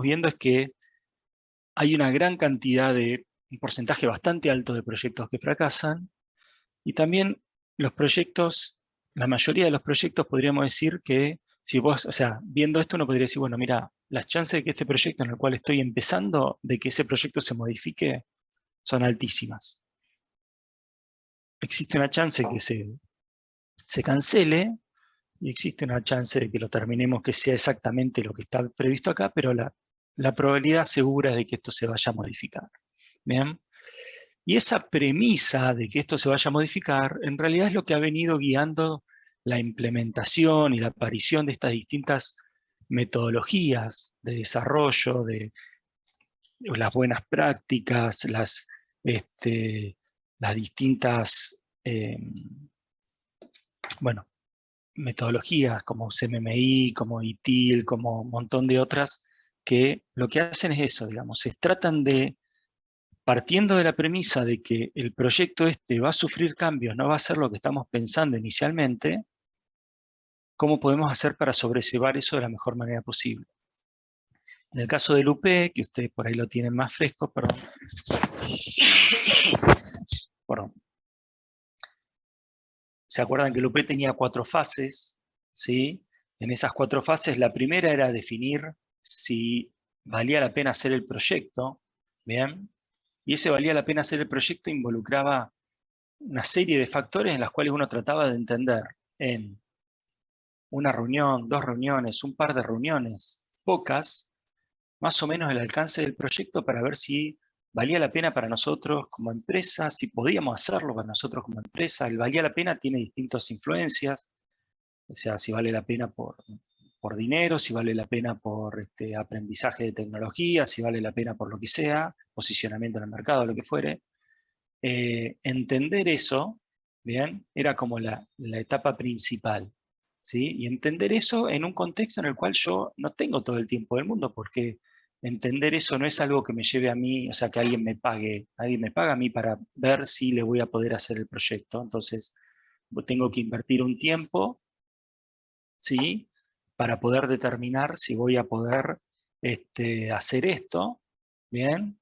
viendo es que hay una gran cantidad un porcentaje bastante alto de proyectos que fracasan, y también los proyectos, la mayoría de los proyectos podríamos decir que, si vos, o sea, viendo esto uno podría decir, bueno, mira, las chances de que este proyecto en el cual estoy empezando, de que ese proyecto se modifique, son altísimas. Existe una chance que se cancele, y existe una chance de que lo terminemos que sea exactamente lo que está previsto acá, pero la probabilidad segura es de que esto se vaya a modificar. ¿Bien? Y esa premisa de que esto se vaya a modificar, en realidad es lo que ha venido guiando la implementación y la aparición de estas distintas metodologías de desarrollo, de las buenas prácticas, las distintas bueno, metodologías como CMMI, como ITIL, como un montón de otras, que lo que hacen es eso, digamos, se tratan de, partiendo de la premisa de que el proyecto este va a sufrir cambios, no va a ser lo que estamos pensando inicialmente, ¿cómo podemos hacer para sobrellevar eso de la mejor manera posible? En el caso del UP, que ustedes por ahí lo tienen más fresco, perdón, ¿se acuerdan que el UP tenía 4 fases? ¿Sí? En esas 4 fases, la primera era definir si valía la pena hacer el proyecto, ¿bien? Y ese valía la pena hacer el proyecto involucraba una serie de factores en las cuales uno trataba de entender en una reunión, 2 reuniones, un par de reuniones, pocas, más o menos el alcance del proyecto para ver si valía la pena para nosotros como empresa, si podíamos hacerlo para nosotros como empresa. El valía la pena tiene distintas influencias, o sea, si vale la pena por dinero, si vale la pena por aprendizaje de tecnología, si vale la pena por lo que sea, posicionamiento en el mercado, lo que fuere. Entender eso, ¿bien? Era como la etapa principal, ¿sí? Y entender eso en un contexto en el cual yo no tengo todo el tiempo del mundo, porque entender eso no es algo que me lleve a mí, o sea, que alguien me paga a mí para ver si le voy a poder hacer el proyecto. Entonces, tengo que invertir un tiempo, ¿sí? Para poder determinar si voy a poder hacer esto, ¿bien?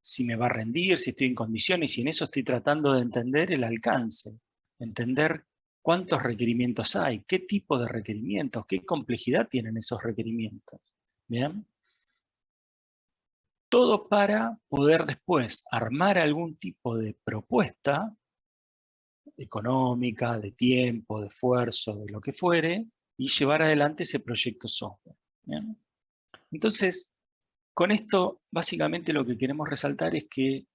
Si me va a rendir, si estoy en condiciones, y en eso estoy tratando de entender el alcance, entender cuántos requerimientos hay, qué tipo de requerimientos, qué complejidad tienen esos requerimientos. ¿Bien? Todo para poder después armar algún tipo de propuesta económica, de tiempo, de esfuerzo, de lo que fuere, y llevar adelante ese proyecto software. ¿Bien? Entonces, con esto, básicamente lo que queremos resaltar es que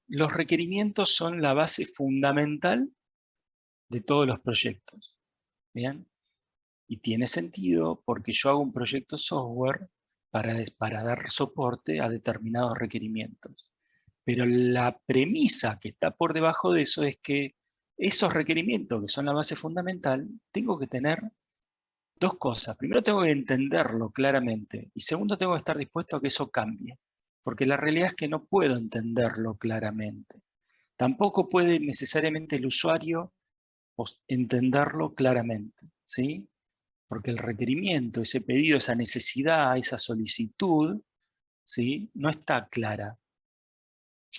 los requerimientos son la base fundamental de todos los proyectos. ¿Bien? Y tiene sentido porque yo hago un proyecto software para dar soporte a determinados requerimientos. Pero la premisa que está por debajo de eso es que esos requerimientos, que son la base fundamental, tengo que tener 2 cosas. Primero, tengo que entenderlo claramente. Y segundo, tengo que estar dispuesto a que eso cambie. Porque la realidad es que no puedo entenderlo claramente. Tampoco puede necesariamente el usuario entenderlo claramente, ¿sí? Porque el requerimiento, ese pedido, esa necesidad, esa solicitud, ¿sí? No está clara.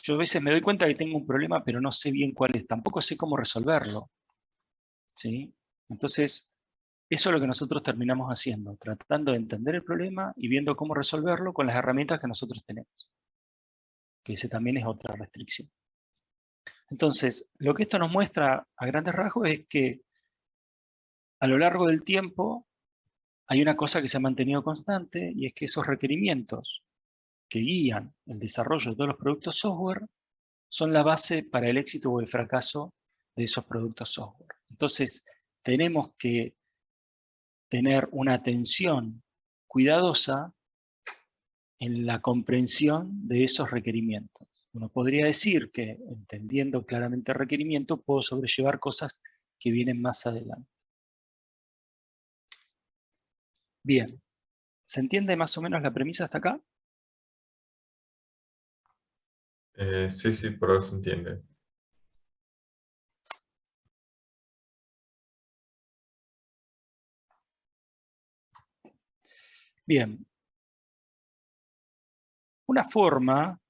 Yo a veces me doy cuenta que tengo un problema, pero no sé bien cuál es. Tampoco sé cómo resolverlo, ¿sí? Entonces, eso es lo que nosotros terminamos haciendo, tratando de entender el problema y viendo cómo resolverlo con las herramientas que nosotros tenemos. Que ese también es otra restricción. Entonces, lo que esto nos muestra a grandes rasgos es que a lo largo del tiempo hay una cosa que se ha mantenido constante, y es que esos requerimientos que guían el desarrollo de todos los productos software son la base para el éxito o el fracaso de esos productos software. Entonces, tenemos que tener una atención cuidadosa en la comprensión de esos requerimientos. Uno podría decir que, entendiendo claramente el requerimiento, puedo sobrellevar cosas que vienen más adelante. Bien, ¿se entiende más o menos la premisa hasta acá? Sí, sí, por ahora se entiende. Bien. Una forma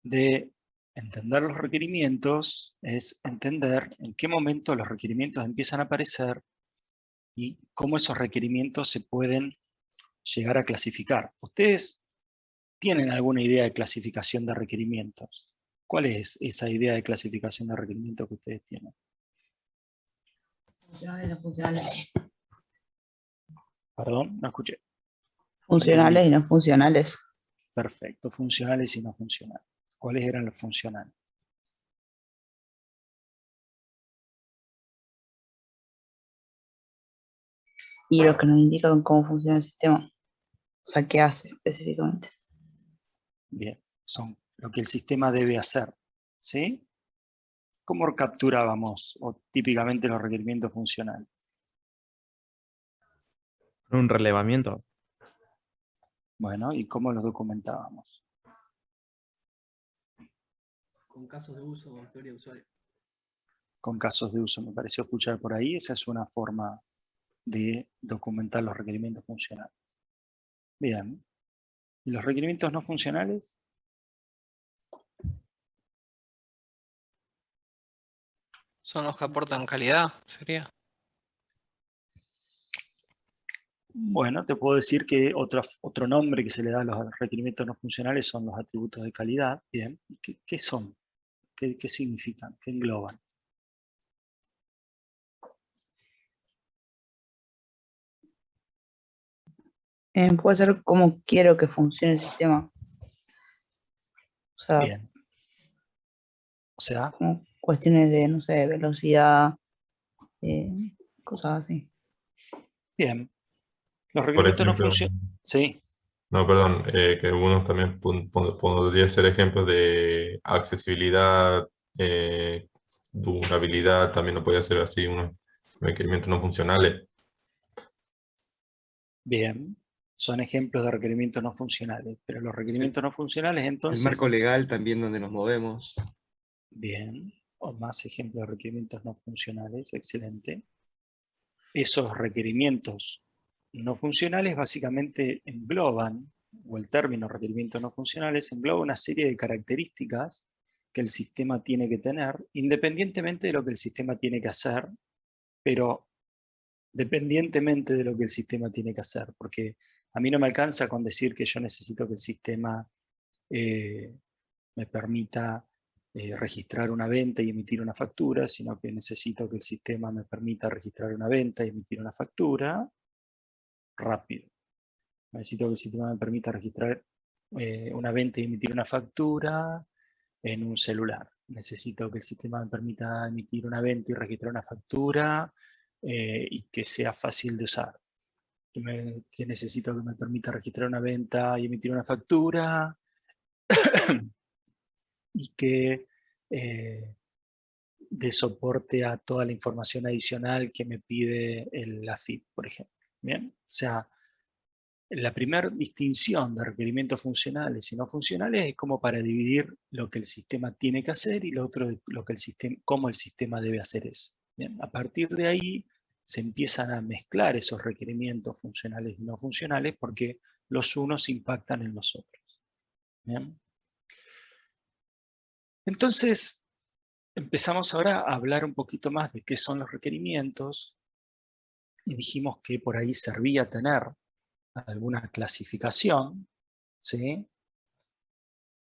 de entender los requerimientos es entender en qué momento los requerimientos empiezan a aparecer y cómo esos requerimientos se pueden llegar a clasificar. ¿Ustedes tienen alguna idea de clasificación de requerimientos? ¿Cuál es esa idea de clasificación de requerimientos que ustedes tienen? Funcionales y no funcionales. Perdón, no escuché. Funcionales y no funcionales. Perfecto, funcionales y no funcionales. ¿Cuáles eran los funcionales? Y lo que nos indica cómo funciona el sistema. O sea, qué hace específicamente. Bien, son lo que el sistema debe hacer. ¿Sí? ¿Cómo capturábamos o típicamente los requerimientos funcionales? Un relevamiento. Bueno, ¿y cómo los documentábamos? Con casos de uso o historia de usuario. Con casos de uso, me pareció escuchar por ahí. Esa es una forma de documentar los requerimientos funcionales. Bien. ¿Y los requerimientos no funcionales? Son los que aportan calidad, sería. Bueno, te puedo decir que otro nombre que se le da a los requerimientos no funcionales son los atributos de calidad. Bien. ¿Qué son? ¿Qué significan? ¿Qué engloban? Puede ser cómo quiero que funcione el sistema. O sea, Bien. O sea, como cuestiones de, no sé, velocidad, cosas así. bien. Los Por requerimientos no ejemplo, funcionan. Sí. no, perdón, que uno también podría ser ejemplos de accesibilidad, durabilidad, también lo podría ser así, unos requerimientos no funcionales. Bien. Son ejemplos de requerimientos no funcionales. Pero los requerimientos no funcionales, El entonces, marco legal también donde nos movemos. bien, o más ejemplos de requerimientos no funcionales, excelente. Esos requerimientos no funcionales básicamente engloban, o el término requerimientos no funcionales, engloba una serie de características que el sistema tiene que tener, independientemente de lo que el sistema tiene que hacer, pero dependientemente de lo que el sistema tiene que hacer, porque a mí no me alcanza con decir que yo necesito que el sistema me permita registrar una venta y emitir una factura, sino que necesito que el sistema me permita registrar una venta y emitir una factura rápido. Necesito que el sistema me permita registrar una venta y emitir una factura en un celular. Necesito que el sistema me permita emitir una venta y registrar una factura y que sea fácil de usar. Que necesito que me permita registrar una venta y emitir una factura y que de soporte a toda la información adicional que me pide la AFIP, por ejemplo. ¿Bien? O sea, la primera distinción de requerimientos funcionales y no funcionales es como para dividir lo que el sistema tiene que hacer y lo otro, lo que cómo el sistema debe hacer eso. ¿Bien? A partir de ahí se empiezan a mezclar esos requerimientos funcionales y no funcionales porque los unos impactan en los otros. ¿Bien? Entonces, empezamos ahora a hablar un poquito más de qué son los requerimientos y dijimos que por ahí servía tener alguna clasificación, ¿sí?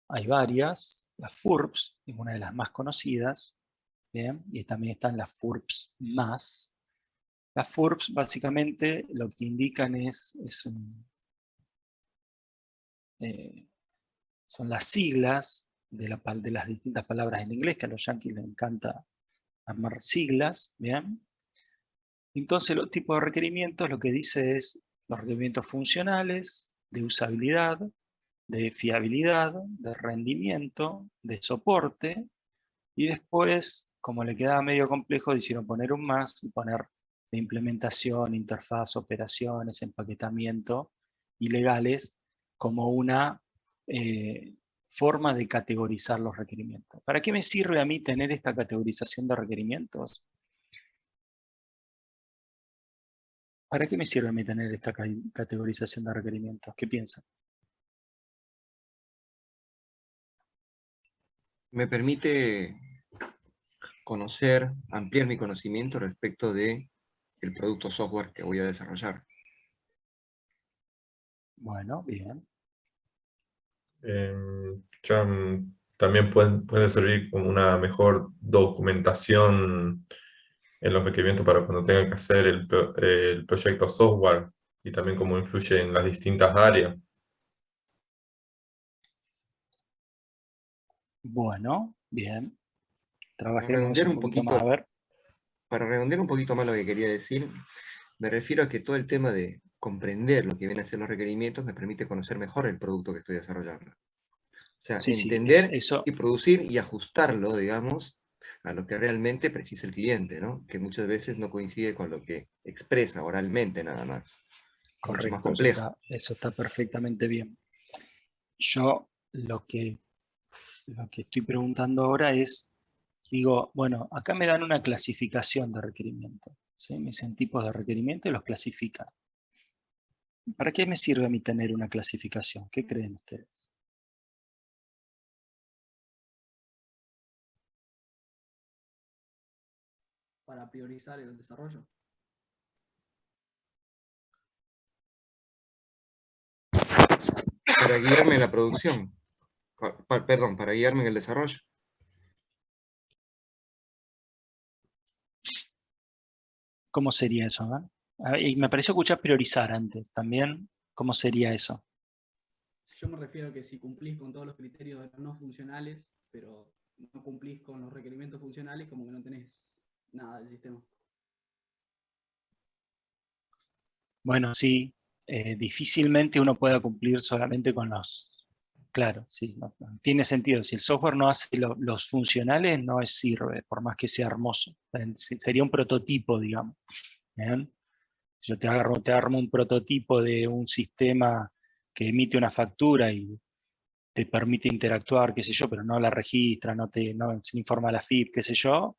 Hay varias, las FURPS es una de las más conocidas, ¿bien? Y también están las FURPS más. Las FURPS básicamente lo que indican son las siglas de las distintas palabras en inglés, que a los yanquis les encanta armar siglas, ¿bien? Entonces, los tipos de requerimientos, lo que dice es los requerimientos funcionales, de usabilidad, de fiabilidad, de rendimiento, de soporte, y después, como le quedaba medio complejo, hicieron poner un más y poner de implementación, interfaz, operaciones, empaquetamiento y legales como una forma de categorizar los requerimientos. ¿Para qué me sirve a mí tener esta categorización de requerimientos? ¿Para qué me sirve a mí tener esta categorización de requerimientos? ¿Qué piensan? Me permite conocer, ampliar mi conocimiento respecto de el producto software que voy a desarrollar. Bueno, bien. También puede servir como una mejor documentación en los requerimientos para cuando tengan que hacer el proyecto software y también cómo influye en las distintas áreas. Bueno, bien. Para Trabajemos redondear un un poquito poquito, más. A ver. para redondear un poquito más lo que quería decir, me refiero a que todo el tema de comprender lo que vienen a ser los requerimientos me permite conocer mejor el producto que estoy desarrollando. O sea, Sí, entender eso. y producir y ajustarlo, digamos, a lo que realmente precisa el cliente, ¿no? Que muchas veces no coincide con lo que expresa oralmente nada más. Es mucho más Correcto, complejo. eso está perfectamente bien. Yo lo que estoy preguntando ahora es, digo, bueno, acá me dan una clasificación de requerimientos, ¿sí? Me dicen tipos de requerimientos y los clasifican. ¿Para qué me sirve a mí tener una clasificación? ¿Qué creen ustedes? Para priorizar el desarrollo. Para guiarme en la producción. Perdón, para guiarme en el desarrollo. ¿Cómo sería eso? Y me pareció escuchar priorizar antes también. ¿Cómo sería eso? Yo me refiero a que si cumplís con todos los criterios de los no funcionales, pero no cumplís con los requerimientos funcionales, como que no tenés nada del sistema. Bueno, sí, difícilmente uno pueda cumplir solamente con los... Claro, sí, tiene sentido. Si el software no hace los funcionales, no sirve, por más que sea hermoso. Sería un prototipo, digamos. ¿Bien? Yo te armo un prototipo de un sistema que emite una factura y te permite interactuar, qué sé yo, pero no la registra, no se informa a la FIP, qué sé yo,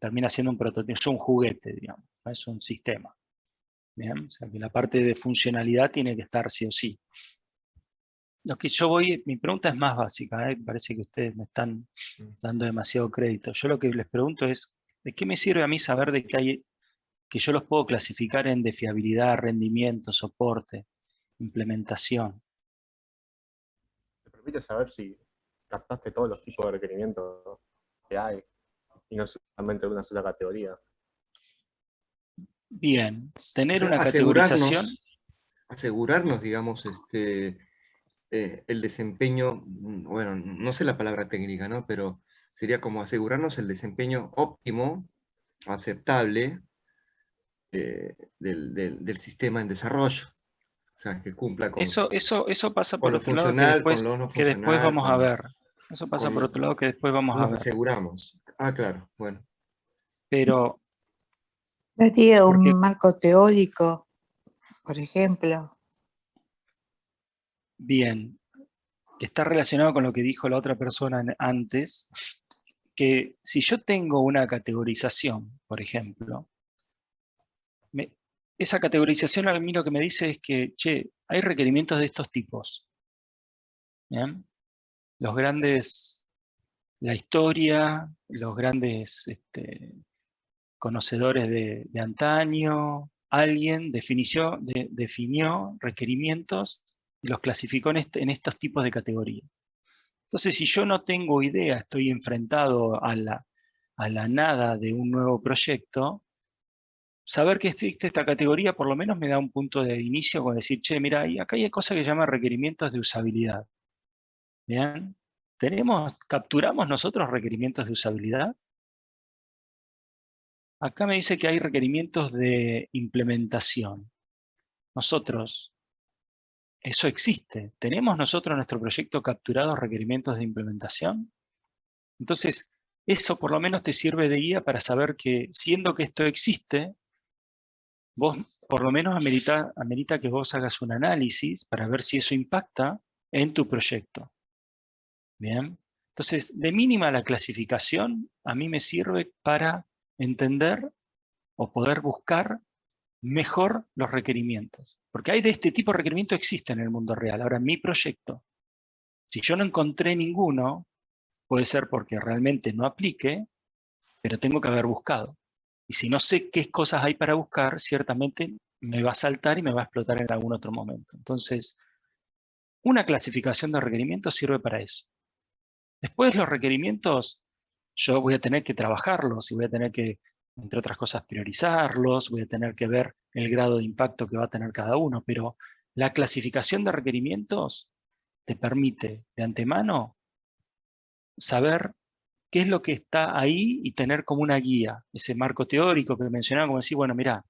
termina siendo un prototipo, es un juguete, digamos, no es un sistema. ¿Bien? O sea que la parte de funcionalidad tiene que estar sí o sí. Lo que yo mi pregunta es más básica, parece que ustedes me están dando demasiado crédito. Yo lo que les pregunto es, ¿de qué me sirve a mí saber de que yo los puedo clasificar de fiabilidad, rendimiento, soporte, implementación? Te permite saber si captaste todos los tipos de requerimientos que hay y no solamente una sola categoría. Bien, O tener sea, una categorización. asegurarnos, digamos, el desempeño, bueno, no sé la palabra técnica, ¿no? Pero sería como asegurarnos el desempeño óptimo, aceptable, del sistema en desarrollo. O sea, que cumpla Eso pasa con por lo otro lado funcional, con lo no que después funcional, vamos a ver. Eso pasa por con otro lado que después vamos a nos ver. aseguramos. Ah, claro, bueno. Pero, Daría porque, un marco teórico, por ejemplo. bien, está relacionado con lo que dijo la otra persona antes, que si yo tengo una categorización, por ejemplo, esa categorización a mí lo que me dice es que, che, hay requerimientos de estos tipos. ¿Bien? Los grandes, la historia, los grandes conocedores de antaño, alguien definió requerimientos y los clasificó en estos tipos de categorías. Entonces, si yo no tengo idea, estoy enfrentado a la nada de un nuevo proyecto, saber que existe esta categoría por lo menos me da un punto de inicio con decir, che, mira, acá hay cosas que se llaman requerimientos de usabilidad. ¿Bien? ¿Capturamos nosotros requerimientos de usabilidad? Acá me dice que hay requerimientos de implementación. Nosotros, eso existe. ¿Tenemos nosotros en nuestro proyecto capturados requerimientos de implementación? Entonces, eso por lo menos te sirve de guía para saber que, siendo que esto existe, vos por lo menos amerita que vos hagas un análisis para ver si eso impacta en tu proyecto. ¿Bien? Entonces, de mínima la clasificación a mí me sirve para entender o poder buscar mejor los requerimientos. Porque hay de este tipo de requerimientos existen en el mundo real. Ahora, en mi proyecto, si yo no encontré ninguno, puede ser porque realmente no aplique, pero tengo que haber buscado. Y si no sé qué cosas hay para buscar, ciertamente me va a saltar y me va a explotar en algún otro momento. Entonces, una clasificación de requerimientos sirve para eso. Después los requerimientos, yo voy a tener que trabajarlos y voy a tener que, entre otras cosas, priorizarlos, voy a tener que ver el grado de impacto que va a tener cada uno, pero la clasificación de requerimientos te permite de antemano saber qué es lo que está ahí y tener como una guía, ese marco teórico que mencionaba, como decir, bueno, mira,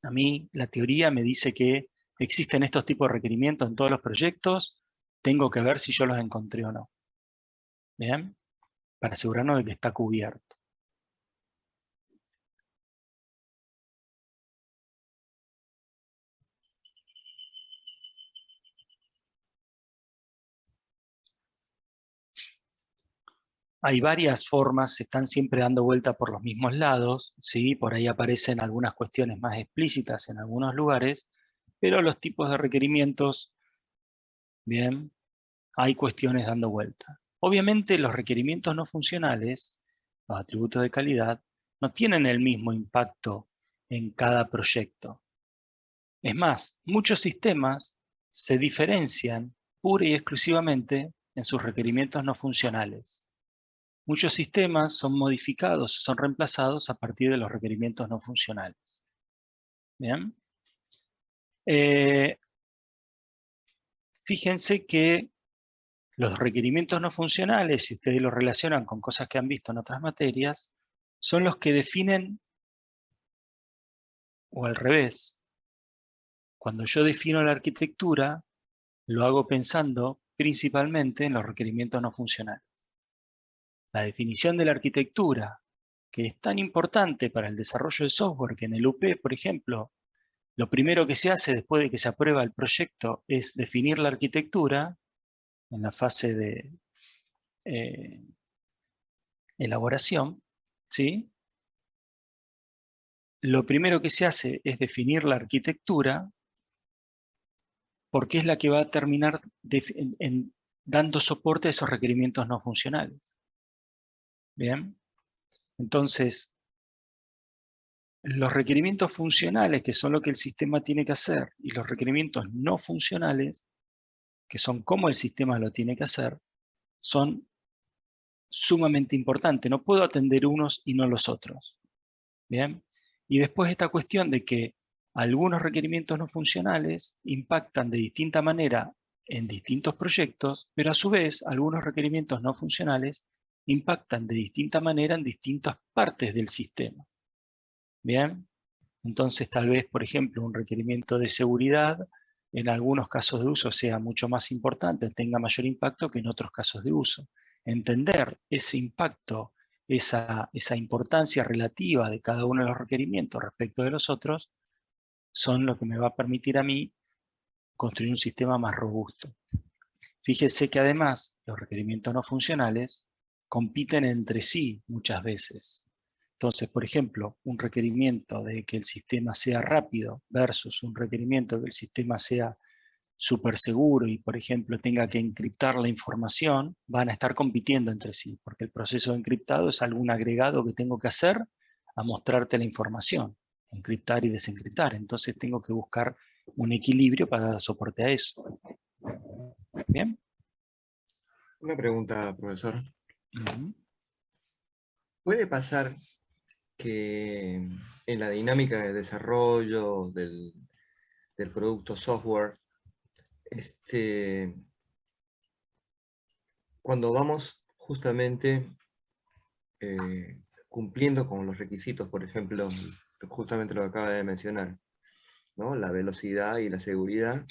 a mí la teoría me dice que existen estos tipos de requerimientos en todos los proyectos, tengo que ver si yo los encontré o no. ¿Bien? Para asegurarnos de que está cubierto. Hay varias formas, se están siempre dando vuelta por los mismos lados, ¿sí? Por ahí aparecen algunas cuestiones más explícitas en algunos lugares, pero los tipos de requerimientos, bien, hay cuestiones dando vuelta. Obviamente los requerimientos no funcionales, los atributos de calidad, no tienen el mismo impacto en cada proyecto. Es más, muchos sistemas se diferencian pura y exclusivamente en sus requerimientos no funcionales. Muchos sistemas son modificados, son reemplazados a partir de los requerimientos no funcionales. ¿Bien? Fíjense que los requerimientos no funcionales, si ustedes los relacionan con cosas que han visto en otras materias, son los que definen, o al revés, cuando yo defino la arquitectura, lo hago pensando principalmente en los requerimientos no funcionales. La definición de la arquitectura, que es tan importante para el desarrollo de software, que en el UP, por ejemplo, lo primero que se hace después de que se aprueba el proyecto es definir la arquitectura en la fase de elaboración, ¿sí? Lo primero que se hace es definir la arquitectura porque es la que va a terminar dando soporte a esos requerimientos no funcionales. ¿Bien? Entonces, los requerimientos funcionales, que son lo que el sistema tiene que hacer, y los requerimientos no funcionales, que son cómo el sistema lo tiene que hacer, son sumamente importantes. No puedo atender unos y no los otros. ¿Bien? Y después esta cuestión de que algunos requerimientos no funcionales impactan de distinta manera en distintos proyectos, pero a su vez algunos requerimientos no funcionales impactan de distinta manera en distintas partes del sistema. ¿Bien? Entonces tal vez, por ejemplo, un requerimiento de seguridad en algunos casos de uso sea mucho más importante, tenga mayor impacto que en otros casos de uso. Entender ese impacto, esa importancia relativa de cada uno de los requerimientos respecto de los otros, son lo que me va a permitir a mí construir un sistema más robusto. Fíjese que además los requerimientos no funcionales compiten entre sí muchas veces. Entonces, por ejemplo, un requerimiento de que el sistema sea rápido versus un requerimiento de que el sistema sea súper seguro y, por ejemplo, tenga que encriptar la información, van a estar compitiendo entre sí, porque el proceso de encriptado es algún agregado que tengo que hacer a mostrarte la información, encriptar y desencriptar. Entonces tengo que buscar un equilibrio para dar soporte a eso. ¿Bien? Una pregunta, profesor. Uh-huh. ¿Puede pasar que en la dinámica de desarrollo del producto software, cuando vamos justamente cumpliendo con los requisitos, por ejemplo, justamente lo que acaba de mencionar, ¿no? La velocidad y la seguridad,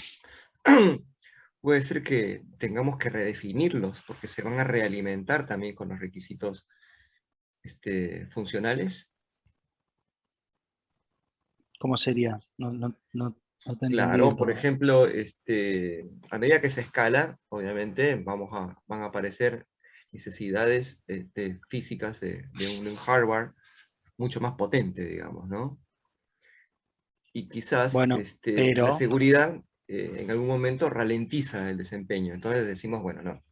puede ser que tengamos que redefinirlos porque se van a realimentar también con los requisitos funcionales? ¿Cómo sería? No te entendí Claro, bien, por perdón. ejemplo, a medida que se escala, obviamente van a aparecer necesidades físicas de un hardware mucho más potente, digamos, ¿no? Y quizás Bueno, la pero, seguridad en algún momento ralentiza el desempeño. Entonces decimos, bueno, no,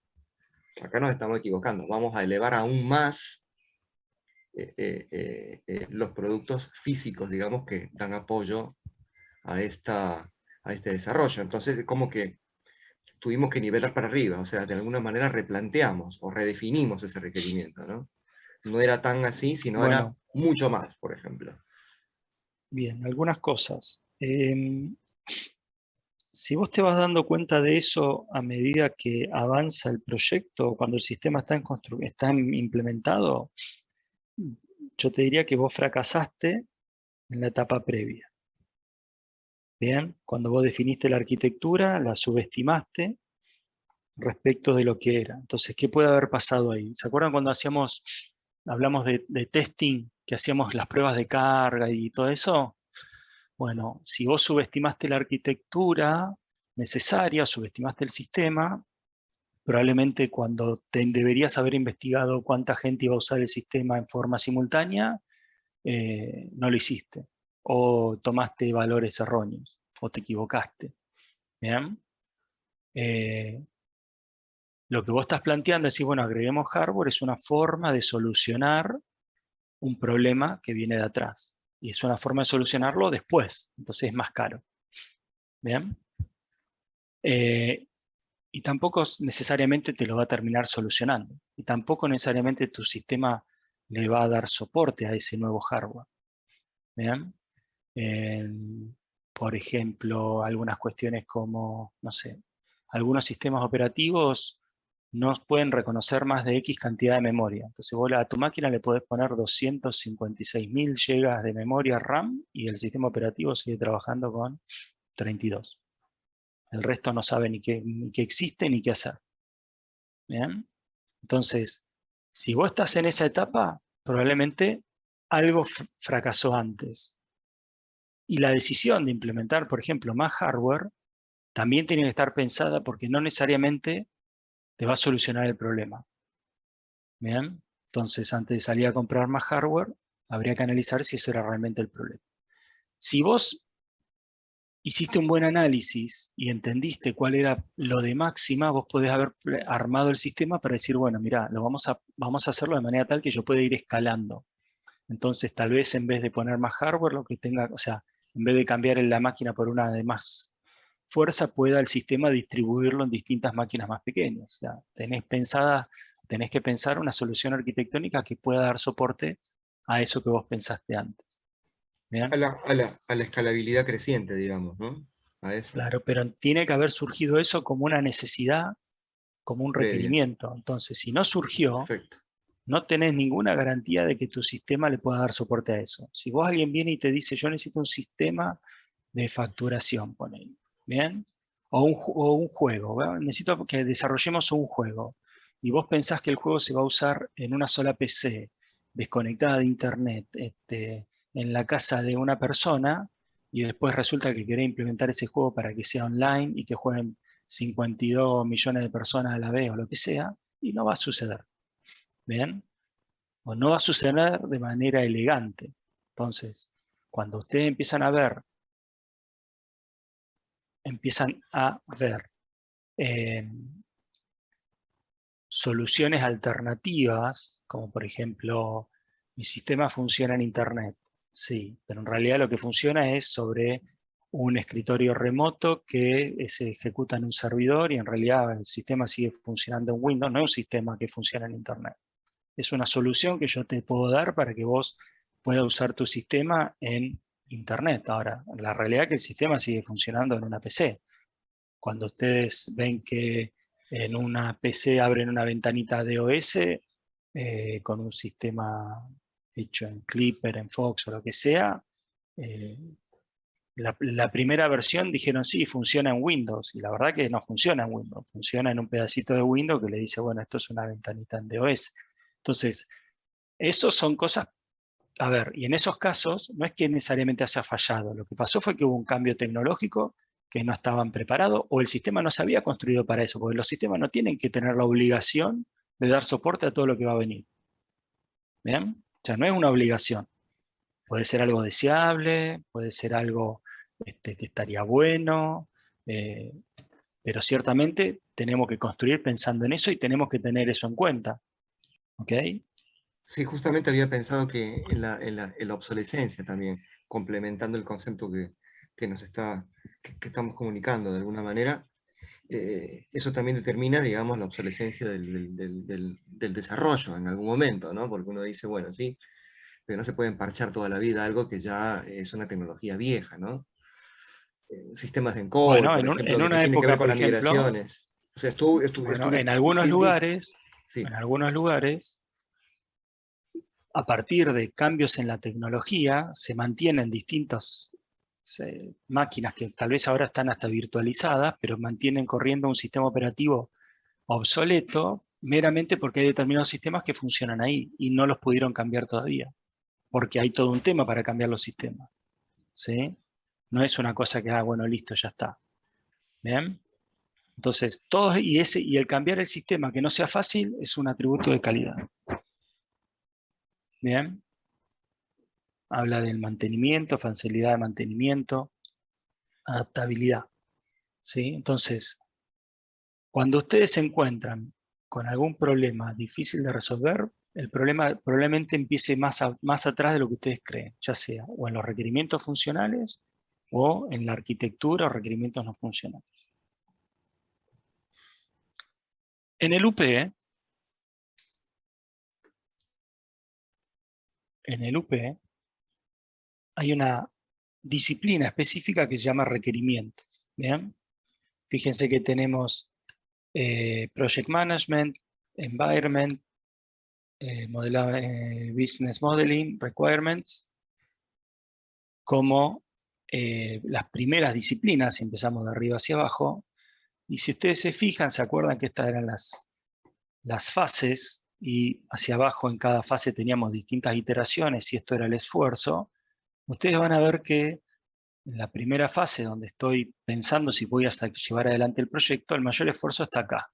acá nos estamos equivocando, vamos a elevar aún más los productos físicos, digamos, que dan apoyo a este desarrollo. Entonces, es como que tuvimos que nivelar para arriba, o sea, de alguna manera replanteamos o redefinimos ese requerimiento, ¿no? No era tan así, sino era bueno, mucho más, por ejemplo. bien, algunas cosas. Si vos te vas dando cuenta de eso a medida que avanza el proyecto, cuando el sistema está implementado, yo te diría que vos fracasaste en la etapa previa. Bien, cuando vos definiste la arquitectura, la subestimaste respecto de lo que era. Entonces, ¿qué puede haber pasado ahí? ¿Se acuerdan cuando hablamos de testing, que hacíamos las pruebas de carga y todo eso? Bueno, si vos subestimaste la arquitectura necesaria, subestimaste el sistema, probablemente cuando deberías haber investigado cuánta gente iba a usar el sistema en forma simultánea, no lo hiciste. O tomaste valores erróneos, o te equivocaste. ¿Bien? Lo que vos estás planteando es decir, bueno, agreguemos hardware, es una forma de solucionar un problema que viene de atrás. Y es una forma de solucionarlo después, entonces es más caro. ¿Bien? Y tampoco necesariamente te lo va a terminar solucionando. Y tampoco necesariamente tu sistema le va a dar soporte a ese nuevo hardware. ¿Bien? Por ejemplo, algunas cuestiones como, no sé, algunos sistemas operativos no pueden reconocer más de X cantidad de memoria. Entonces vos a tu máquina le podés poner 256.000 GB de memoria RAM y el sistema operativo sigue trabajando con 32. El resto no sabe ni qué existe ni qué hacer. ¿Bien? Entonces, si vos estás en esa etapa, probablemente algo fracasó antes. Y la decisión de implementar, por ejemplo, más hardware, también tiene que estar pensada porque no necesariamente te va a solucionar el problema. ¿Bien? Entonces, antes de salir a comprar más hardware, habría que analizar si eso era realmente el problema. Si vos hiciste un buen análisis y entendiste cuál era lo de máxima, vos podés haber armado el sistema para decir, bueno, mira, vamos a hacerlo de manera tal que yo pueda ir escalando. Entonces, tal vez en vez de poner más hardware, lo que tenga, o sea, en vez de cambiar la máquina por una de más fuerza, pueda el sistema distribuirlo en distintas máquinas más pequeñas. O sea, tenés que pensar una solución arquitectónica que pueda dar soporte a eso que vos pensaste antes. ¿Bien? A la escalabilidad creciente, digamos, ¿no? A eso. Claro, pero tiene que haber surgido eso como una necesidad, como un Previa. requerimiento. Entonces, si no surgió, Perfecto. no tenés ninguna garantía de que tu sistema le pueda dar soporte a eso. Si vos alguien viene y te dice, yo necesito un sistema de facturación, ponele, ¿bien? O un juego, ¿verdad? Necesito que desarrollemos un juego. Y vos pensás que el juego se va a usar en una sola PC, desconectada de internet, en la casa de una persona, y después resulta que querés implementar ese juego para que sea online y que jueguen 52 millones de personas a la vez o lo que sea, y no va a suceder. ¿Bien? O no va a suceder de manera elegante. Entonces, cuando ustedes empiezan a ver soluciones alternativas, como por ejemplo, mi sistema funciona en Internet. Sí, pero en realidad lo que funciona es sobre un escritorio remoto que se ejecuta en un servidor y en realidad el sistema sigue funcionando en Windows, no es un sistema que funciona en Internet. Es una solución que yo te puedo dar para que vos puedas usar tu sistema en Internet. Ahora, la realidad es que el sistema sigue funcionando en una PC. Cuando ustedes ven que en una PC abren una ventanita de OS con un sistema hecho en Clipper, en Fox o lo que sea, la primera versión dijeron sí, funciona en Windows. Y la verdad que no funciona en Windows. Funciona en un pedacito de Windows que le dice, bueno, esto es una ventanita en DOS. Entonces, esos son cosas, a ver, y en esos casos no es que necesariamente haya fallado. Lo que pasó fue que hubo un cambio tecnológico que no estaban preparados o el sistema no se había construido para eso, porque los sistemas no tienen que tener la obligación de dar soporte a todo lo que va a venir. ¿Bien? O sea, no es una obligación. Puede ser algo deseable, puede ser algo que estaría bueno, pero ciertamente tenemos que construir pensando en eso y tenemos que tener eso en cuenta. ¿Ok? Sí, justamente había pensado que en la obsolescencia también, complementando el concepto que nos está, que estamos comunicando de alguna manera, eso también determina, digamos, la obsolescencia del desarrollo en algún momento, ¿no? Porque uno dice, bueno, sí, pero no se puede emparchar toda la vida algo que ya es una tecnología vieja, ¿no? Sistemas de encode, Bueno, por ejemplo, en que una tiene que ver época, con por las ejemplo, migraciones. O sea, bueno, en algunos sí. lugares, a partir de cambios en la tecnología, se mantienen distintas máquinas que tal vez ahora están hasta virtualizadas, pero mantienen corriendo un sistema operativo obsoleto meramente porque hay determinados sistemas que funcionan ahí y no los pudieron cambiar todavía, porque hay todo un tema para cambiar los sistemas. ¿Sí? No es una cosa que, bueno, listo, ya está. ¿Bien? Entonces, y el cambiar el sistema que no sea fácil es un atributo de calidad. ¿Bien? Habla del mantenimiento, facilidad de mantenimiento, adaptabilidad. ¿Sí? Entonces, cuando ustedes se encuentran con algún problema difícil de resolver, el problema probablemente empiece más atrás de lo que ustedes creen, ya sea o en los requerimientos funcionales o en la arquitectura o requerimientos no funcionales. En el UP, hay una disciplina específica que se llama requerimientos. ¿Bien? Fíjense que tenemos Project Management, Environment, Business Modeling, Requirements, como las primeras disciplinas, si empezamos de arriba hacia abajo. Y si ustedes se fijan, se acuerdan que estas eran las fases, y hacia abajo en cada fase teníamos distintas iteraciones, y esto era el esfuerzo. Ustedes van a ver que en la primera fase, donde estoy pensando si voy a llevar adelante el proyecto, el mayor esfuerzo está acá.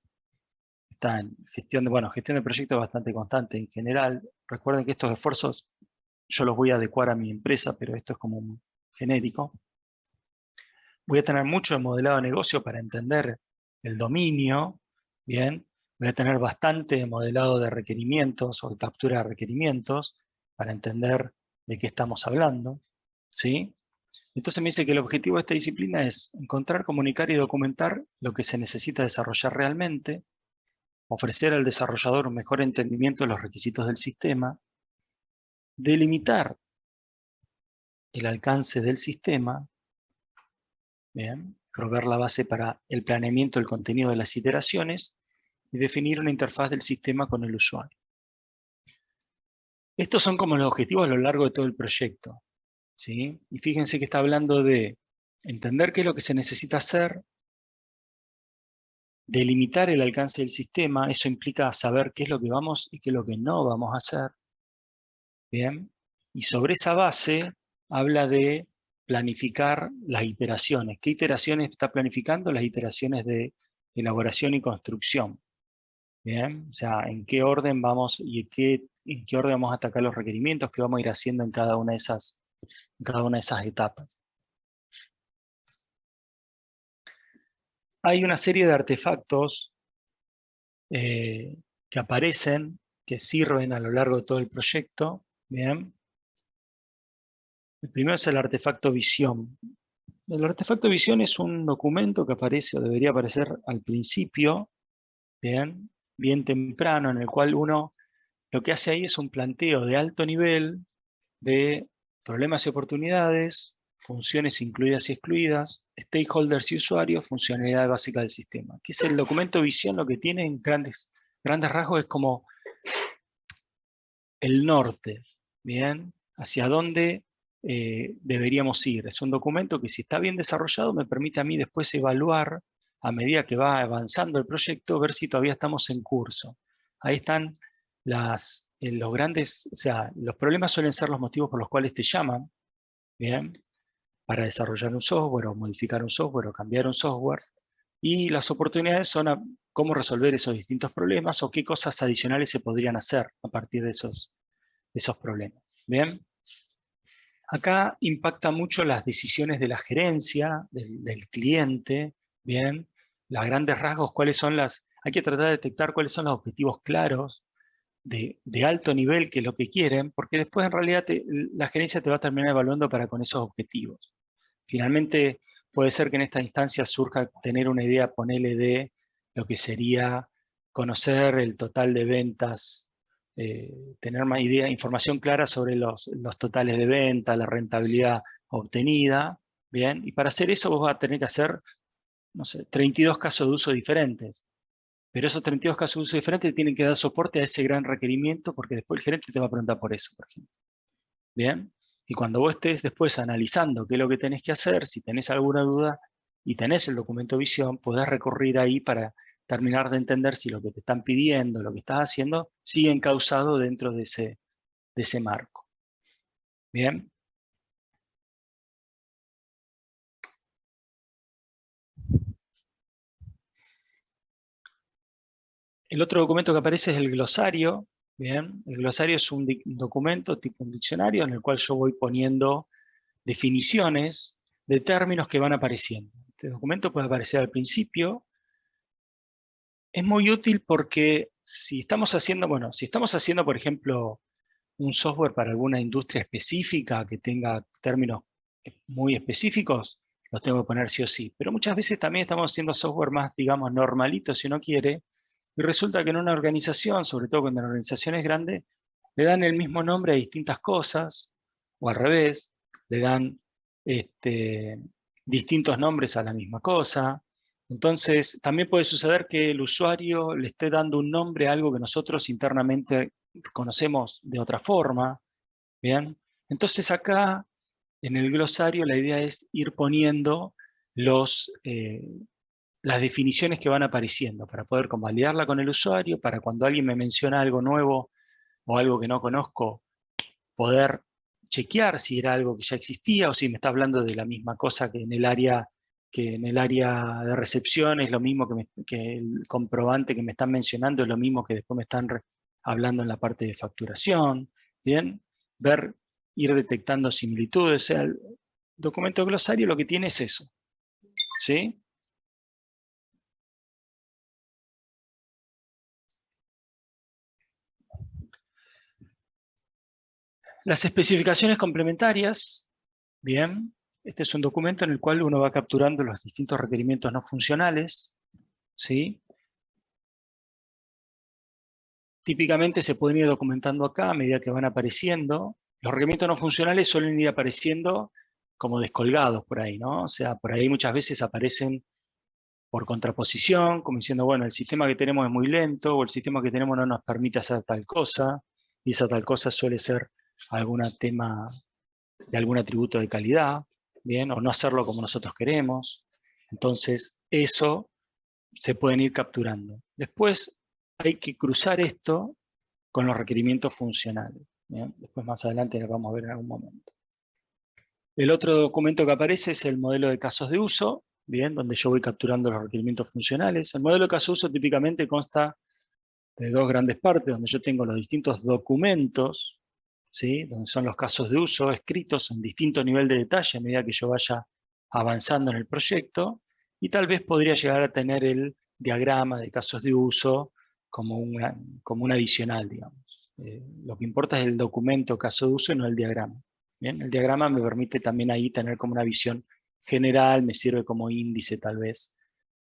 Está en gestión de proyectos es bastante constante en general. Recuerden que estos esfuerzos yo los voy a adecuar a mi empresa, pero esto es como un genérico. Voy a tener mucho de modelado de negocio para entender el dominio. Bien, voy a tener bastante de modelado de requerimientos o de captura de requerimientos para entender de qué estamos hablando. ¿Sí? Entonces me dice que el objetivo de esta disciplina es encontrar, comunicar y documentar lo que se necesita desarrollar realmente, ofrecer al desarrollador un mejor entendimiento de los requisitos del sistema, delimitar el alcance del sistema, bien, proveer la base para el planeamiento del contenido de las iteraciones y definir una interfaz del sistema con el usuario. Estos son como los objetivos a lo largo de todo el proyecto. ¿Sí? Y fíjense que está hablando de entender qué es lo que se necesita hacer, delimitar el alcance del sistema, eso implica saber qué es lo que vamos y qué es lo que no vamos a hacer. Bien, y sobre esa base habla de planificar las iteraciones. ¿Qué iteraciones está planificando? Las iteraciones de elaboración y construcción. Bien, o sea, en qué orden vamos y en qué orden vamos a atacar los requerimientos que vamos a ir haciendo en cada una de esas etapas. Hay una serie de artefactos que aparecen, que sirven a lo largo de todo el proyecto. Bien. El primero es el artefacto visión. El artefacto visión es un documento que aparece, o debería aparecer al principio, bien temprano, en el cual uno lo que hace ahí es un planteo de alto nivel de problemas y oportunidades, funciones incluidas y excluidas, stakeholders y usuarios, funcionalidad básica del sistema. ¿Qué es el documento visión? Lo que tiene en grandes rasgos es como el norte, ¿bien? Hacia dónde deberíamos ir. Es un documento que, si está bien desarrollado, me permite a mí después evaluar, a medida que va avanzando el proyecto, ver si todavía estamos en curso. Ahí están los grandes, o sea, los problemas suelen ser los motivos por los cuales te llaman, ¿bien? Para desarrollar un software o modificar un software o cambiar un software. Y las oportunidades son cómo resolver esos distintos problemas o qué cosas adicionales se podrían hacer a partir de esos problemas. ¿Bien? Acá impacta mucho las decisiones de la gerencia, del cliente, ¿bien? Los grandes rasgos, cuáles son hay que tratar de detectar cuáles son los objetivos claros de alto nivel, que es lo que quieren, porque después en realidad la gerencia te va a terminar evaluando para con esos objetivos. Finalmente, puede ser que en esta instancia surja tener una idea, ponele, de lo que sería conocer el total de ventas, tener más información clara sobre los totales de venta, la rentabilidad obtenida, ¿bien? Y para hacer eso vos vas a tener que hacer, no sé, 32 casos de uso diferentes. Pero esos 32 casos de uso diferentes tienen que dar soporte a ese gran requerimiento, porque después el gerente te va a preguntar por eso, por ejemplo. ¿Bien? Y cuando vos estés después analizando qué es lo que tenés que hacer, si tenés alguna duda y tenés el documento visión, podés recurrir ahí para terminar de entender si lo que te están pidiendo, lo que estás haciendo, sigue encauzado dentro de ese marco. ¿Bien? El otro documento que aparece es el glosario. ¿Bien? El glosario es un documento tipo un diccionario en el cual yo voy poniendo definiciones de términos que van apareciendo. Este documento puede aparecer al principio. Es muy útil porque si estamos haciendo, por ejemplo, un software para alguna industria específica que tenga términos muy específicos, los tengo que poner sí o sí. Pero muchas veces también estamos haciendo software más, digamos, normalito, si uno quiere, y resulta que en una organización, sobre todo cuando la organización es grande, le dan el mismo nombre a distintas cosas, o al revés, le dan distintos nombres a la misma cosa. Entonces, también puede suceder que el usuario le esté dando un nombre a algo que nosotros internamente conocemos de otra forma. ¿Bien? Entonces acá, en el glosario, la idea es ir poniendo las definiciones que van apareciendo para poder convalidarla con el usuario, para cuando alguien me menciona algo nuevo o algo que no conozco, poder chequear si era algo que ya existía o si me está hablando de la misma cosa que en el área de recepción es lo mismo que el comprobante que me están mencionando, es lo mismo que después me están hablando en la parte de facturación. ¿Bien? Ir detectando similitudes. O sea, el documento glosario lo que tiene es eso. ¿Sí? Las especificaciones complementarias. Bien. Este es un documento en el cual uno va capturando los distintos requerimientos no funcionales. ¿Sí? Típicamente se pueden ir documentando acá a medida que van apareciendo. Los requerimientos no funcionales suelen ir apareciendo como descolgados por ahí, ¿no? O sea, por ahí muchas veces aparecen por contraposición, como diciendo, bueno, el sistema que tenemos es muy lento, o el sistema que tenemos no nos permite hacer tal cosa, y esa tal cosa suele ser algún tema de algún atributo de calidad, ¿bien? O no hacerlo como nosotros queremos. Entonces, eso se pueden ir capturando. Después hay que cruzar esto con los requerimientos funcionales. ¿Bien? Después más adelante lo vamos a ver en algún momento. El otro documento que aparece es el modelo de casos de uso, ¿bien? Donde yo voy capturando los requerimientos funcionales. El modelo de caso de uso típicamente consta de dos grandes partes, donde yo tengo los distintos documentos, ¿sí? Donde son los casos de uso escritos en distinto nivel de detalle a medida que yo vaya avanzando en el proyecto, y tal vez podría llegar a tener el diagrama de casos de uso como un adicional, digamos. Lo que importa es el documento caso de uso y no el diagrama. ¿Bien? El diagrama me permite también ahí tener como una visión general, me sirve como índice tal vez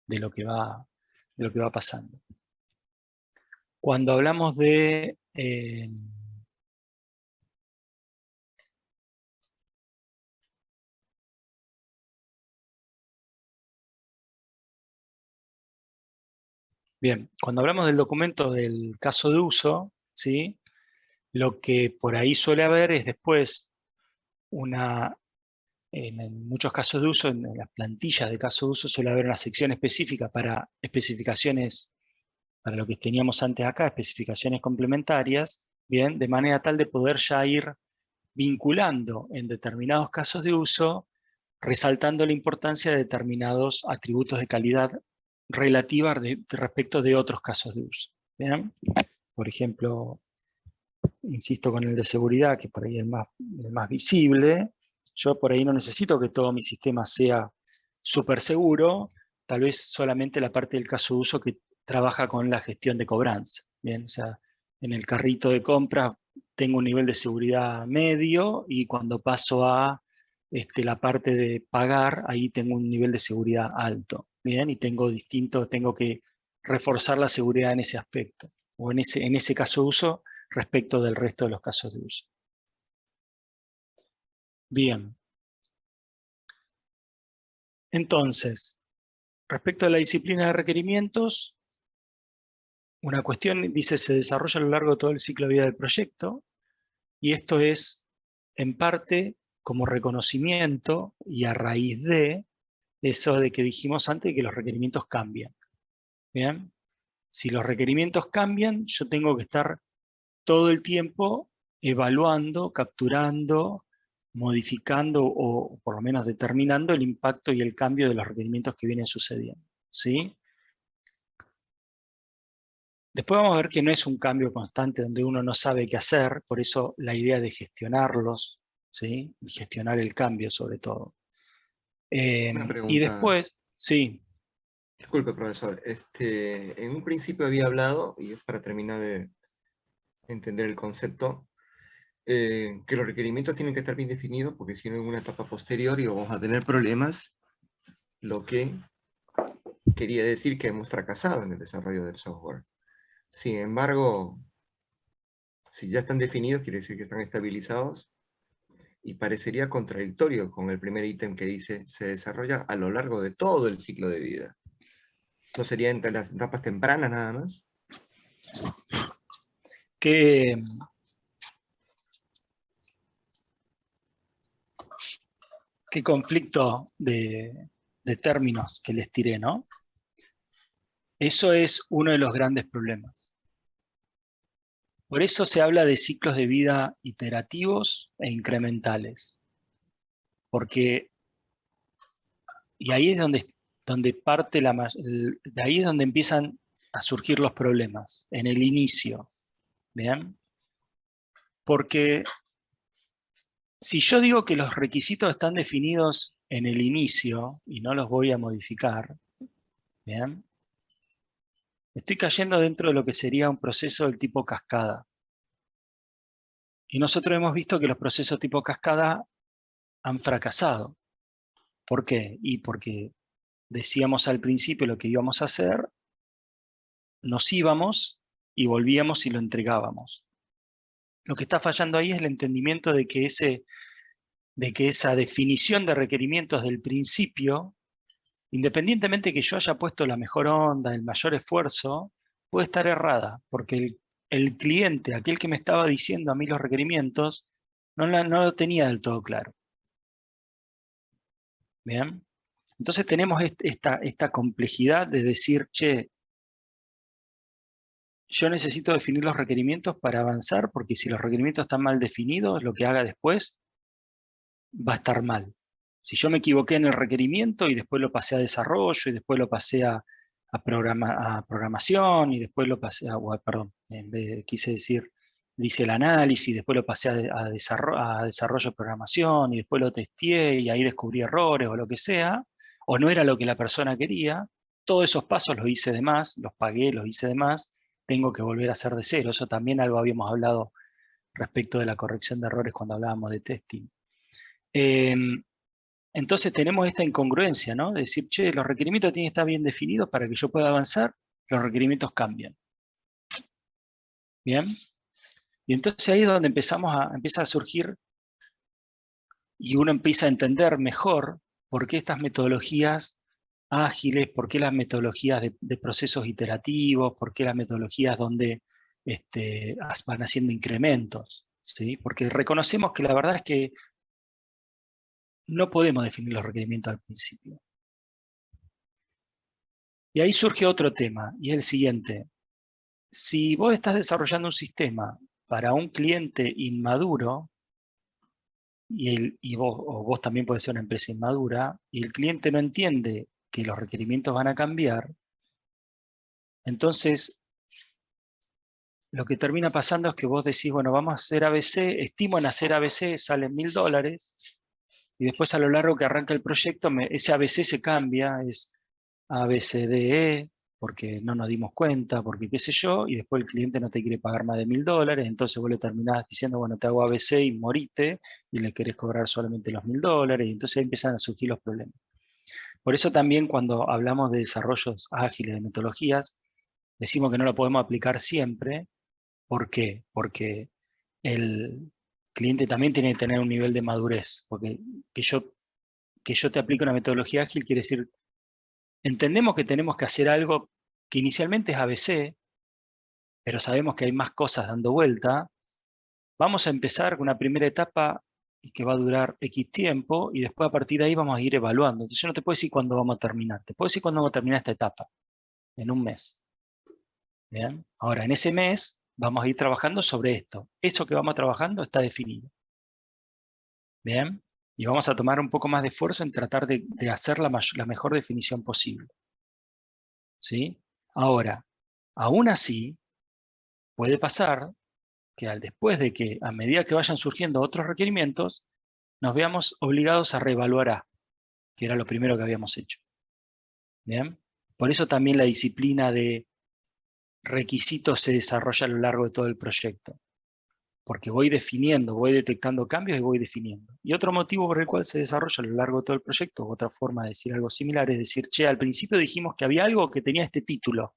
de lo que va pasando. Cuando hablamos de bien, cuando hablamos del documento del caso de uso, ¿sí? Lo que por ahí suele haber es después en muchos casos de uso, en las plantillas de caso de uso suele haber una sección específica para especificaciones, para lo que teníamos antes acá, especificaciones complementarias, bien, de manera tal de poder ya ir vinculando en determinados casos de uso, resaltando la importancia de determinados atributos de calidad relativa respecto de otros casos de uso. ¿Bien? Por ejemplo, insisto con el de seguridad, que por ahí es el más visible, Yo por ahí no necesito que todo mi sistema sea súper seguro, tal vez solamente la parte del caso de uso que trabaja con la gestión de cobranza. Bien, o sea, en el carrito de compra tengo un nivel de seguridad medio y cuando paso a la parte de pagar, ahí tengo un nivel de seguridad alto. Bien, y tengo que reforzar la seguridad en ese aspecto, o en ese caso de uso respecto del resto de los casos de uso. Bien. Entonces, respecto a la disciplina de requerimientos, una cuestión dice se desarrolla a lo largo de todo el ciclo de vida del proyecto, y esto es en parte como reconocimiento y a raíz de eso de que dijimos antes, que los requerimientos cambian. ¿Bien? Si los requerimientos cambian, yo tengo que estar todo el tiempo evaluando, capturando, modificando o por lo menos determinando el impacto y el cambio de los requerimientos que vienen sucediendo. ¿Sí? Después vamos a ver que no es un cambio constante donde uno no sabe qué hacer, por eso la idea de gestionarlos, ¿sí? Y gestionar el cambio sobre todo. Una Y pregunta. después, sí. Disculpe, profesor. En un principio había hablado, y es para terminar de entender el concepto, que los requerimientos tienen que estar bien definidos, porque si no en una etapa posterior y vamos a tener problemas, lo que quería decir que hemos fracasado en el desarrollo del software. Sin embargo, si ya están definidos, quiere decir que están estabilizados, y parecería contradictorio con el primer ítem que dice se desarrolla a lo largo de todo el ciclo de vida. ¿No sería entre las etapas tempranas nada más? ¿Qué conflicto de términos que les tiré, ¿no? Eso es uno de los grandes problemas. Por eso se habla de ciclos de vida iterativos e incrementales. Porque, y ahí es donde parte de ahí es donde empiezan a surgir los problemas, en el inicio. ¿Bien? Porque si yo digo que los requisitos están definidos en el inicio y no los voy a modificar, ¿bien? Estoy cayendo dentro de lo que sería un proceso del tipo cascada. Y nosotros hemos visto que los procesos tipo cascada han fracasado. ¿Por qué? Y porque decíamos al principio lo que íbamos a hacer, nos íbamos y volvíamos y lo entregábamos. Lo que está fallando ahí es el entendimiento de que esa definición de requerimientos del principio, independientemente que yo haya puesto la mejor onda, el mayor esfuerzo, puede estar errada, porque el cliente, aquel que me estaba diciendo a mí los requerimientos, no lo tenía del todo claro. ¿Bien? Entonces tenemos esta complejidad de decir, che, yo necesito definir los requerimientos para avanzar, porque si los requerimientos están mal definidos, lo que haga después va a estar mal. Si yo me equivoqué en el requerimiento y después lo pasé a desarrollo y después lo pasé a programación y después lo pasé perdón, quise decir, dice el análisis, después lo pasé a desarrollo de programación y después lo testé y ahí descubrí errores o lo que sea, o no era lo que la persona quería, todos esos pasos los hice de más, los pagué, los hice de más, tengo que volver a hacer de cero. Eso también algo habíamos hablado respecto de la corrección de errores cuando hablábamos de testing. Entonces tenemos esta incongruencia, ¿no? De decir, che, los requerimientos tienen que estar bien definidos para que yo pueda avanzar, los requerimientos cambian. ¿Bien? Y entonces ahí es donde empieza a surgir y uno empieza a entender mejor por qué estas metodologías ágiles, por qué las metodologías de procesos iterativos, por qué las metodologías donde van haciendo incrementos, ¿sí? Porque reconocemos que la verdad es que no podemos definir los requerimientos al principio. Y ahí surge otro tema, y es el siguiente. Si vos estás desarrollando un sistema para un cliente inmaduro, y vos también podés ser una empresa inmadura, y el cliente no entiende que los requerimientos van a cambiar, entonces lo que termina pasando es que vos decís, bueno, vamos a hacer ABC, estimo en hacer ABC, salen $1000, y después a lo largo que arranca el proyecto, ese ABC se cambia, es ABCDE, porque no nos dimos cuenta, porque qué sé yo, y después el cliente no te quiere pagar más de $1000, entonces vos le terminás diciendo, bueno, te hago ABC y morite, y le querés cobrar solamente los $1000, y entonces empiezan a surgir los problemas. Por eso también cuando hablamos de desarrollos ágiles, de metodologías, decimos que no lo podemos aplicar siempre. ¿Por qué? Porque el cliente también tiene que tener un nivel de madurez, porque que yo te aplique una metodología ágil quiere decir, entendemos que tenemos que hacer algo que inicialmente es ABC, pero sabemos que hay más cosas dando vuelta. Vamos a empezar con una primera etapa que va a durar X tiempo, y después a partir de ahí vamos a ir evaluando. Entonces yo no te puedo decir cuándo vamos a terminar, te puedo decir cuándo vamos a terminar esta etapa, en un mes. ¿Bien? Ahora, en ese mes vamos a ir trabajando sobre esto. Eso que vamos trabajando está definido. ¿Bien? Y vamos a tomar un poco más de esfuerzo en tratar de hacer la mejor definición posible. ¿Sí? Ahora, aún así, puede pasar que después de que, a medida que vayan surgiendo otros requerimientos, nos veamos obligados a reevaluar A, que era lo primero que habíamos hecho. ¿Bien? Por eso también la disciplina de requisitos se desarrolla a lo largo de todo el proyecto. Porque voy definiendo, voy detectando cambios y voy definiendo. Y otro motivo por el cual se desarrolla a lo largo de todo el proyecto, otra forma de decir algo similar, es decir, che, al principio dijimos que había algo que tenía este título.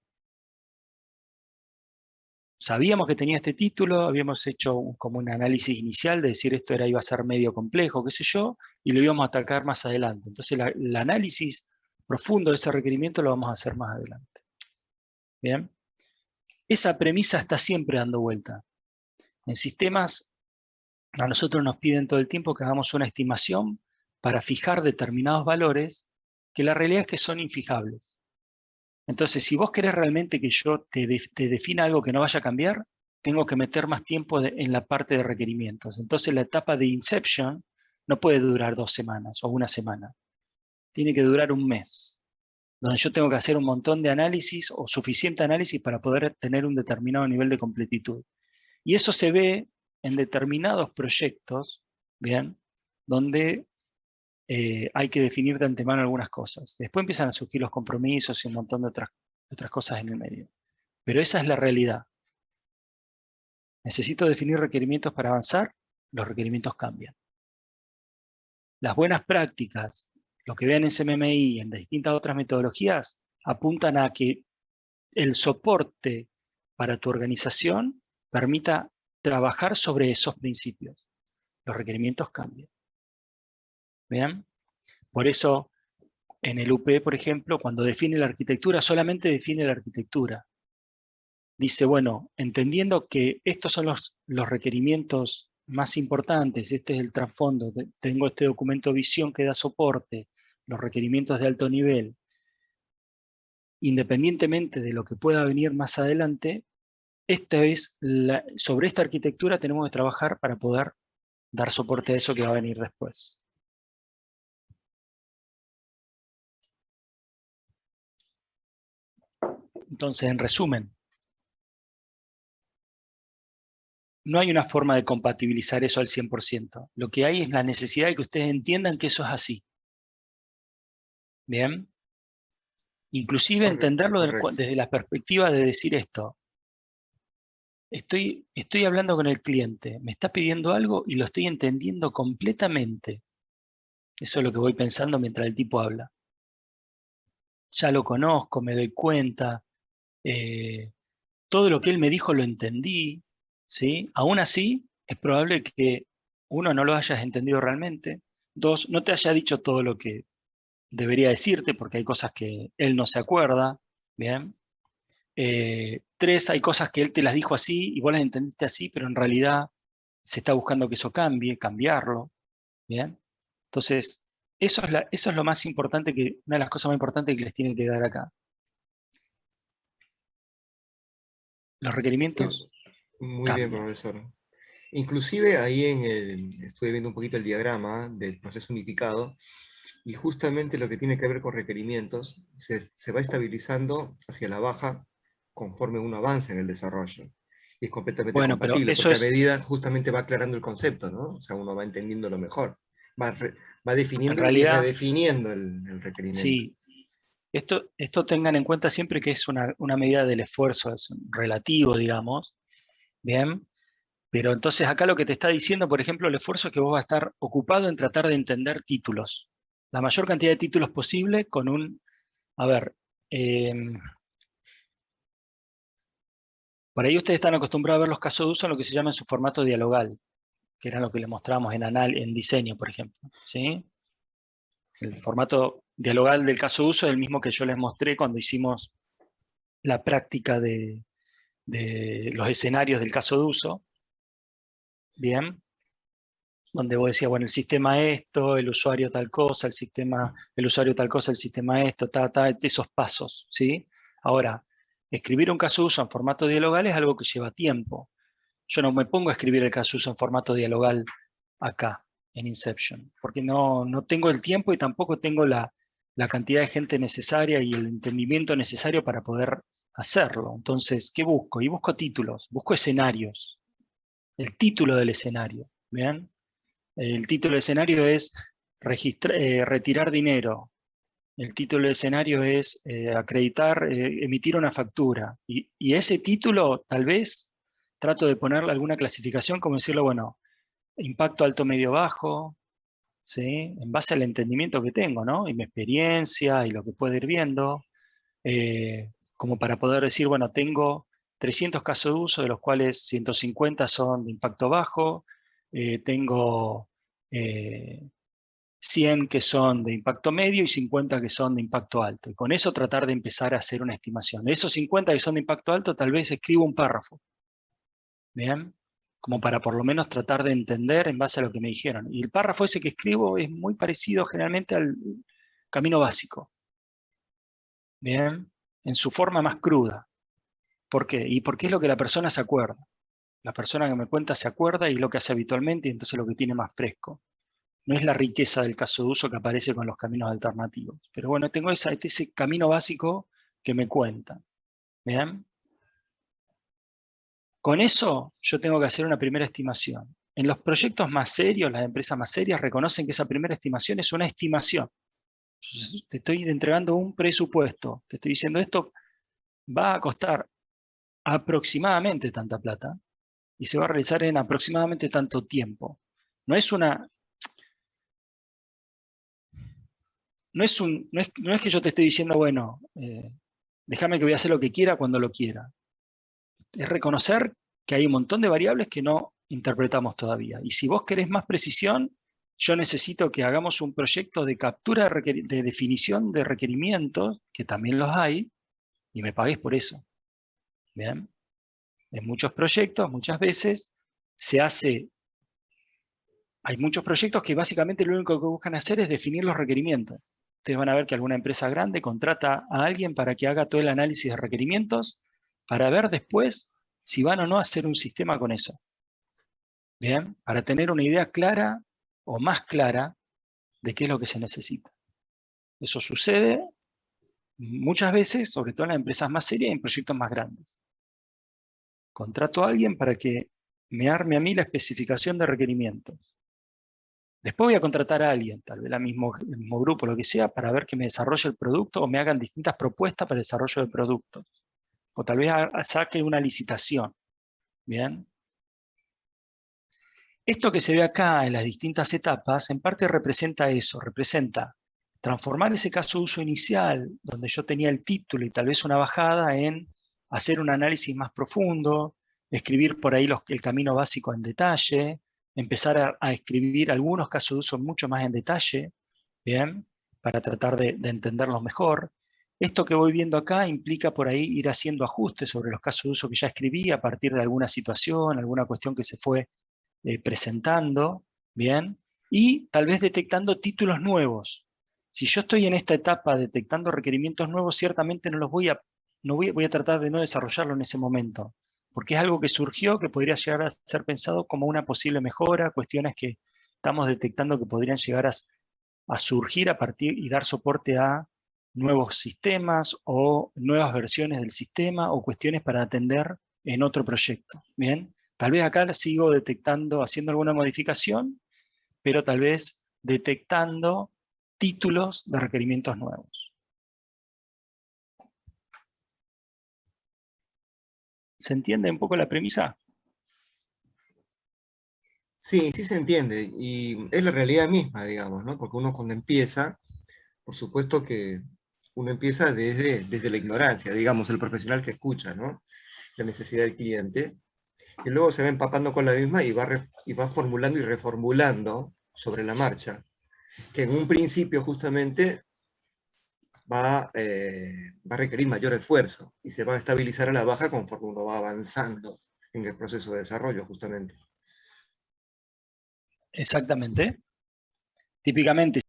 Sabíamos que tenía este título, habíamos hecho como un análisis inicial de decir esto iba a ser medio complejo, qué sé yo, y lo íbamos a atacar más adelante. Entonces el análisis profundo de ese requerimiento lo vamos a hacer más adelante. ¿Bien? Esa premisa está siempre dando vuelta. En sistemas, a nosotros nos piden todo el tiempo que hagamos una estimación para fijar determinados valores que la realidad es que son infijables. Entonces, si vos querés realmente que yo te defina algo que no vaya a cambiar, tengo que meter más tiempo en la parte de requerimientos. Entonces, la etapa de inception no puede durar 2 semanas o 1 semana. Tiene que durar un mes, donde yo tengo que hacer un montón de análisis o suficiente análisis para poder tener un determinado nivel de completitud. Y eso se ve en determinados proyectos, ¿bien? Donde hay que definir de antemano algunas cosas. Después empiezan a surgir los compromisos y un montón de otras cosas en el medio. Pero esa es la realidad. Necesito definir requerimientos para avanzar, los requerimientos cambian. Las buenas prácticas, lo que vean en CMMI y en distintas otras metodologías, apuntan a que el soporte para tu organización permita trabajar sobre esos principios. Los requerimientos cambian. ¿Bien? Por eso, en el UP, por ejemplo, cuando define la arquitectura, solamente define la arquitectura. Dice, bueno, entendiendo que estos son los requerimientos más importantes, este es el trasfondo, tengo este documento visión que da soporte, los requerimientos de alto nivel, independientemente de lo que pueda venir más adelante, sobre esta arquitectura tenemos que trabajar para poder dar soporte a eso que va a venir después. Entonces, en resumen, no hay una forma de compatibilizar eso al 100%. Lo que hay es la necesidad de que ustedes entiendan que eso es así. ¿Bien? Inclusive entenderlo desde la perspectiva de decir esto. Estoy hablando con el cliente, me está pidiendo algo y lo estoy entendiendo completamente. Eso es lo que voy pensando mientras el tipo habla. Ya lo conozco, me doy cuenta. Todo lo que él me dijo lo entendí. ¿Sí? Aún así, es probable que, uno, no lo hayas entendido realmente. 2, no te haya dicho todo lo que debería decirte, porque hay cosas que él no se acuerda. ¿Bien? 3, hay cosas que él te las dijo así y vos las entendiste así, pero en realidad se está buscando que eso cambie, cambiarlo. ¿Bien? Entonces, eso es lo más importante, una de las cosas más importantes que les tiene que dar acá. Los requerimientos. Muy bien, profesor. Inclusive ahí estuve viendo un poquito el diagrama del proceso unificado, y justamente lo que tiene que ver con requerimientos se va estabilizando hacia la baja conforme uno avanza en el desarrollo. Y es completamente compatible, porque a medida justamente va aclarando el concepto, ¿no? O sea, uno va entendiéndolo mejor. va definiendo En realidad, y redefiniendo el requerimiento. sí. Esto tengan en cuenta siempre que es una medida del esfuerzo, es relativo, digamos. Bien. Pero entonces acá lo que te está diciendo, por ejemplo, el esfuerzo es que vos vas a estar ocupado en tratar de entender títulos. La mayor cantidad de títulos posible con un... A ver, por ahí ustedes están acostumbrados a ver los casos de uso en lo que se llama en su formato dialogal, que era lo que les mostramos en diseño, por ejemplo. ¿Sí? El formato dialogal del caso de uso es el mismo que yo les mostré cuando hicimos la práctica de los escenarios del caso de uso. Bien. Donde vos decías, bueno, el sistema esto, el usuario tal cosa, el usuario tal cosa, el sistema esto, esos pasos, ¿sí? Ahora, escribir un caso de uso en formato dialogal es algo que lleva tiempo. Yo no me pongo a escribir el caso de uso en formato dialogal acá, en Inception, porque no tengo el tiempo y tampoco tengo la cantidad de gente necesaria y el entendimiento necesario para poder hacerlo. Entonces, ¿qué busco? Y busco títulos, busco escenarios, el título del escenario, ¿bien? El título del escenario es retirar dinero. El título del escenario es emitir una factura. Y ese título, tal vez, trato de ponerle alguna clasificación, como decirlo, bueno, impacto alto, medio, bajo, ¿sí? En base al entendimiento que tengo, ¿no? Y mi experiencia y lo que puedo ir viendo, como para poder decir, bueno, tengo 300 casos de uso, de los cuales 150 son de impacto bajo, tengo 100 que son de impacto medio y 50 que son de impacto alto. Y con eso tratar de empezar a hacer una estimación. De esos 50 que son de impacto alto, tal vez escribo un párrafo. ¿Bien? Como para por lo menos tratar de entender en base a lo que me dijeron. Y el párrafo ese que escribo es muy parecido generalmente al camino básico. ¿Bien? En su forma más cruda. ¿Por qué? Y porque es lo que la persona se acuerda. La persona que me cuenta se acuerda y es lo que hace habitualmente y entonces lo que tiene más fresco. No es la riqueza del caso de uso que aparece con los caminos alternativos. Pero bueno, tengo ese camino básico que me cuenta. ¿Bien? Con eso yo tengo que hacer una primera estimación. En los proyectos más serios, las empresas más serias reconocen que esa primera estimación es una estimación. Entonces, te estoy entregando un presupuesto. Te estoy diciendo esto va a costar aproximadamente tanta plata y se va a realizar en aproximadamente tanto tiempo. No es una... No es que yo te estoy diciendo, bueno, déjame que voy a hacer lo que quiera cuando lo quiera. Es reconocer que hay un montón de variables que no interpretamos todavía. Y si vos querés más precisión, yo necesito que hagamos un proyecto de captura de definición de requerimientos, que también los hay, y me pagues por eso. ¿Bien? En muchos proyectos, muchas veces, hay muchos proyectos que básicamente lo único que buscan hacer es definir los requerimientos. Ustedes van a ver que alguna empresa grande contrata a alguien para que haga todo el análisis de requerimientos para ver después si van o no a hacer un sistema con eso. ¿Bien? Para tener una idea clara o más clara de qué es lo que se necesita. Eso sucede muchas veces, sobre todo en las empresas más serias y en proyectos más grandes. Contrato a alguien para que me arme a mí la especificación de requerimientos. Después voy a contratar a alguien, tal vez el mismo grupo, lo que sea, para ver que me desarrolle el producto o me hagan distintas propuestas para el desarrollo de productos. O tal vez saque una licitación. ¿Bien? Esto que se ve acá en las distintas etapas, en parte representa eso, representa transformar ese caso de uso inicial, donde yo tenía el título y tal vez una bajada, en hacer un análisis más profundo, escribir por ahí el camino básico en detalle, empezar a escribir algunos casos de uso mucho más en detalle, ¿bien? Para tratar de entenderlos mejor. Esto que voy viendo acá implica por ahí ir haciendo ajustes sobre los casos de uso que ya escribí a partir de alguna situación, alguna cuestión que se fue presentando, ¿bien? Y tal vez detectando títulos nuevos. Si yo estoy en esta etapa detectando requerimientos nuevos, ciertamente no los voy a tratar de no desarrollarlo en ese momento, porque es algo que surgió que podría llegar a ser pensado como una posible mejora, cuestiones que estamos detectando que podrían llegar a surgir a partir y dar soporte a nuevos sistemas o nuevas versiones del sistema o cuestiones para atender en otro proyecto. ¿Bien? Tal vez acá sigo detectando, haciendo alguna modificación, pero tal vez detectando títulos de requerimientos nuevos. ¿Se entiende un poco la premisa? Sí, sí se entiende, y es la realidad misma, digamos, ¿no? Porque uno cuando empieza, por supuesto que uno empieza desde la ignorancia, digamos, el profesional que escucha, ¿no? La necesidad del cliente, y luego se va empapando con la misma y va formulando y reformulando sobre la marcha, que en un principio justamente va a requerir mayor esfuerzo, y se va a estabilizar a la baja conforme uno va avanzando en el proceso de desarrollo, justamente. Exactamente. Típicamente,